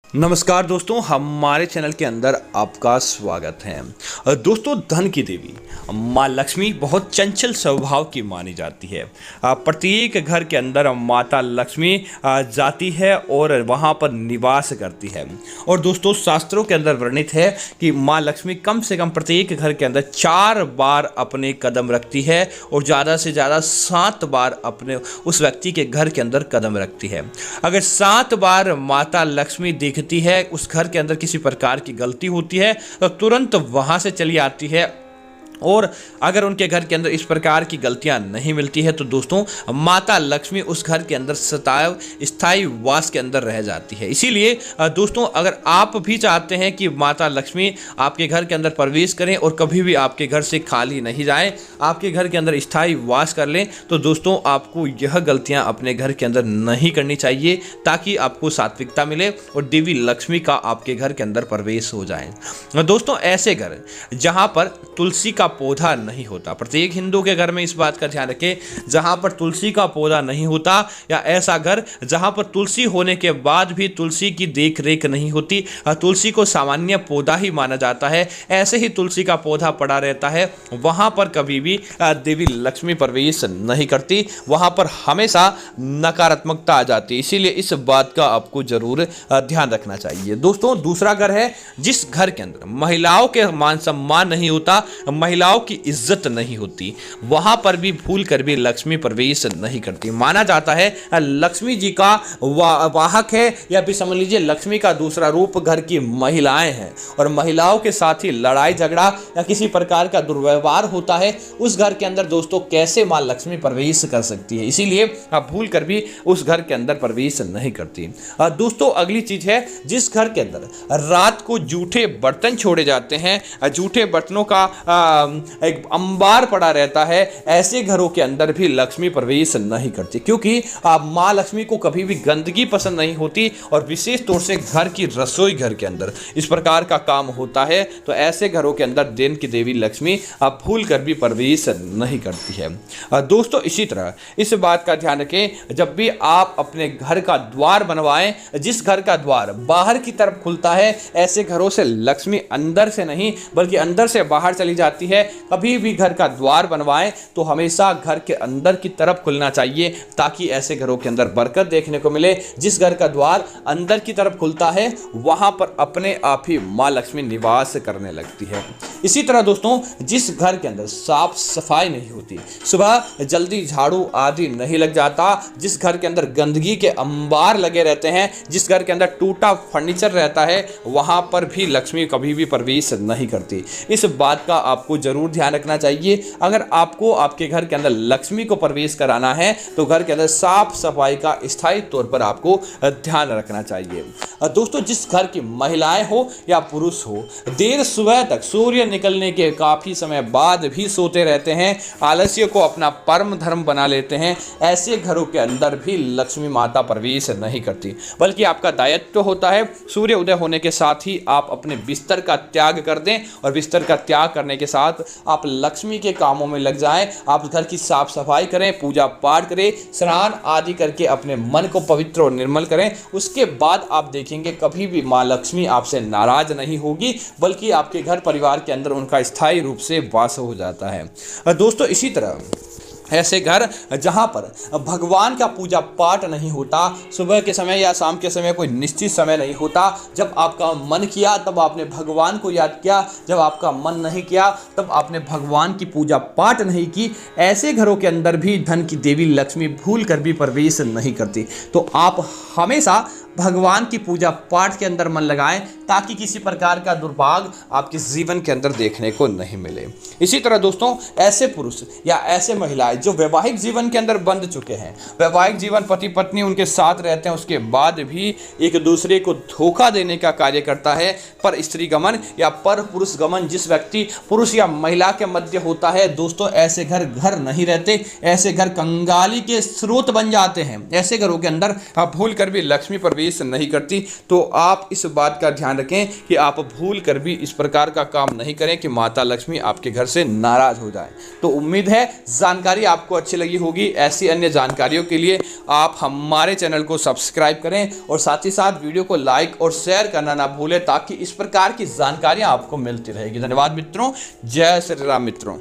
नमस्कार दोस्तों, हमारे चैनल के अंदर आपका स्वागत है। दोस्तों, धन की देवी माँ लक्ष्मी बहुत चंचल स्वभाव की मानी जाती है। प्रत्येक घर के अंदर माता लक्ष्मी जाती है और वहाँ पर निवास करती है। और दोस्तों, शास्त्रों के अंदर वर्णित है कि माँ लक्ष्मी कम से कम प्रत्येक घर के अंदर 4 बार अपने कदम रखती है और ज़्यादा से ज़्यादा 7 बार अपने उस व्यक्ति के घर के अंदर कदम रखती है। अगर 7 बार माता लक्ष्मी दिखती है, उस घर के अंदर किसी प्रकार की गलती होती है तो तुरंत वहां से चली आती है। और अगर उनके घर के अंदर इस प्रकार की गलतियां नहीं मिलती है तो दोस्तों, माता लक्ष्मी उस घर के अंदर स्थायी वास के अंदर रह जाती है। इसीलिए दोस्तों, अगर आप भी चाहते हैं कि माता लक्ष्मी आपके घर के अंदर प्रवेश करें और कभी भी आपके घर से खाली नहीं जाएं, आपके घर के अंदर स्थायी वास कर लें, तो दोस्तों आपको यह गलतियां अपने घर के अंदर नहीं करनी चाहिए, ताकि आपको सात्विकता मिले और देवी लक्ष्मी का आपके घर के अंदर प्रवेश हो जाए। दोस्तों, ऐसे घर जहां पर तुलसी का पौधा नहीं होता, प्रत्येक हिंदू के घर में इस बात का ध्यान रखें, जहां पर तुलसी का पौधा नहीं होता, या ऐसा घर जहां पर तुलसी होने के बाद भी तुलसी की देख रेख नहीं होती, तुलसी को सामान्य पौधा ही माना जाता है, ऐसे ही तुलसी का पौधा पड़ा रहता है, वहां पर कभी भी देवी लक्ष्मी प्रवेश नहीं करती, वहां पर हमेशा नकारात्मकता आ जाती है। इसीलिए इस बात का आपको जरूर ध्यान रखना चाहिए। दोस्तों, दूसरा घर है जिस घर के अंदर महिलाओं के मान सम्मान नहीं होता, महिलाओं की इज्जत नहीं होती, वहां पर भी भूल कर भी लक्ष्मी प्रवेश नहीं करती। माना जाता है लक्ष्मी जी का वाहक है, या फिर समझ लीजिए लक्ष्मी का दूसरा रूप घर की महिलाएं हैं, और महिलाओं के साथ ही लड़ाई झगड़ा या किसी प्रकार का दुर्व्यवहार होता है, उस घर के अंदर दोस्तों कैसे मां लक्ष्मी प्रवेश कर सकती है। इसीलिए आप भूल कर भी उस घर के अंदर प्रवेश नहीं करती। दोस्तों, अगली चीज है जिस घर के अंदर रात को जूठे बर्तन छोड़े जाते हैं, जूठे बर्तनों का एक अंबार पड़ा रहता है, ऐसे घरों के अंदर भी लक्ष्मी प्रवेश नहीं करती, क्योंकि माँ लक्ष्मी को कभी भी गंदगी पसंद नहीं होती, और विशेष तौर से घर की रसोई घर के अंदर इस प्रकार का काम होता है, तो ऐसे घरों के अंदर दिन की देवी लक्ष्मी भूल कर भी प्रवेश नहीं करती है। दोस्तों, इसी तरह इस बात का ध्यान रखें, जब भी आप अपने घर का द्वार बनवाएं, जिस घर का द्वार बाहर की तरफ खुलता है, ऐसे घरों से लक्ष्मी अंदर से नहीं बल्कि अंदर से बाहर चली जाती है। कभी भी घर का द्वार बनवाएं तो हमेशा घर के अंदर की तरफ खुलना चाहिए, ताकि ऐसे घरों के अंदर बरकत देखने को मिले। जिस घर का द्वार अंदर की तरफ खुलता है, वहां पर अपने आप ही मां लक्ष्मी निवास करने लगती है। इसी तरह दोस्तों, जिस घर के अंदर साफ सफाई नहीं होती, सुबह जल्दी झाड़ू आदि नहीं लग जाता, जिस घर के अंदर गंदगी के अंबार लगे रहते हैं, जिस घर के अंदर टूटा फर्नीचर रहता है, वहां पर भी लक्ष्मी कभी भी प्रवेश नहीं करती। इस बात का आपको जरूर ध्यान रखना चाहिए। अगर आपको आपके घर के अंदर लक्ष्मी को प्रवेश कराना है तो घर के अंदर साफ सफाई का स्थायी तौर पर आपको ध्यान रखना चाहिए। दोस्तों, जिस घर की महिलाएं हो या पुरुष हो, देर सुबह तक सूर्य निकलने के काफी समय बाद भी सोते रहते हैं, आलस्य को अपना परम धर्म बना लेते हैं, ऐसे घरों के अंदर भी लक्ष्मी माता प्रवेश नहीं करती, बल्कि आपका दायित्व होता है सूर्य उदय होने के साथ ही आप अपने बिस्तर का त्याग कर दें, और बिस्तर का त्याग करने के साथ आप लक्ष्मी के कामों में लग जाएं। आप घर की साफ सफाई करें, पूजा पाठ करें, स्नान आदि करके अपने मन को पवित्र और निर्मल करें। उसके बाद आप देखेंगे कभी भी माँ लक्ष्मी आपसे नाराज नहीं होगी, बल्कि आपके घर परिवार के अंदर उनका स्थायी रूप से वास हो जाता है। दोस्तों, इसी तरह ऐसे घर जहां पर भगवान का पूजा पाठ नहीं होता, सुबह के समय या शाम के समय कोई निश्चित समय नहीं होता, जब आपका मन किया तब आपने भगवान को याद किया, जब आपका मन नहीं किया तब आपने भगवान की पूजा पाठ नहीं की, ऐसे घरों के अंदर भी धन की देवी लक्ष्मी भूल कर भी प्रवेश नहीं करती। तो आप हमेशा भगवान की पूजा पाठ के अंदर मन लगाएं, ताकि किसी प्रकार का दुर्भाग्य आपके जीवन के अंदर देखने को नहीं मिले। इसी तरह दोस्तों, ऐसे पुरुष या ऐसे महिलाएं जो वैवाहिक जीवन के अंदर बंध चुके हैं, वैवाहिक जीवन पति पत्नी उनके साथ रहते हैं, उसके बाद भी एक दूसरे को धोखा देने का कार्य करता है, पर स्त्री गमन या पर पुरुष गमन जिस व्यक्ति पुरुष या महिला के मध्य होता है, दोस्तों ऐसे घर घर नहीं रहते, ऐसे घर कंगाली के स्रोत बन जाते हैं। ऐसे घरों के अंदर भूल कर भी लक्ष्मी पर प्रवेश नहीं करती। तो आप इस बात का ध्यान रखें कि आप भूल कर भी इस प्रकार का काम नहीं करें कि माता लक्ष्मी आपके घर से नाराज हो जाए। तो उम्मीद है जानकारी आपको अच्छी लगी होगी। ऐसी अन्य जानकारियों के लिए आप हमारे चैनल को सब्सक्राइब करें और साथ ही साथ वीडियो को लाइक और शेयर करना ना भूलें, ताकि इस प्रकार की जानकारियां आपको मिलती रहेगी। धन्यवाद मित्रों। जय श्री राम मित्रों।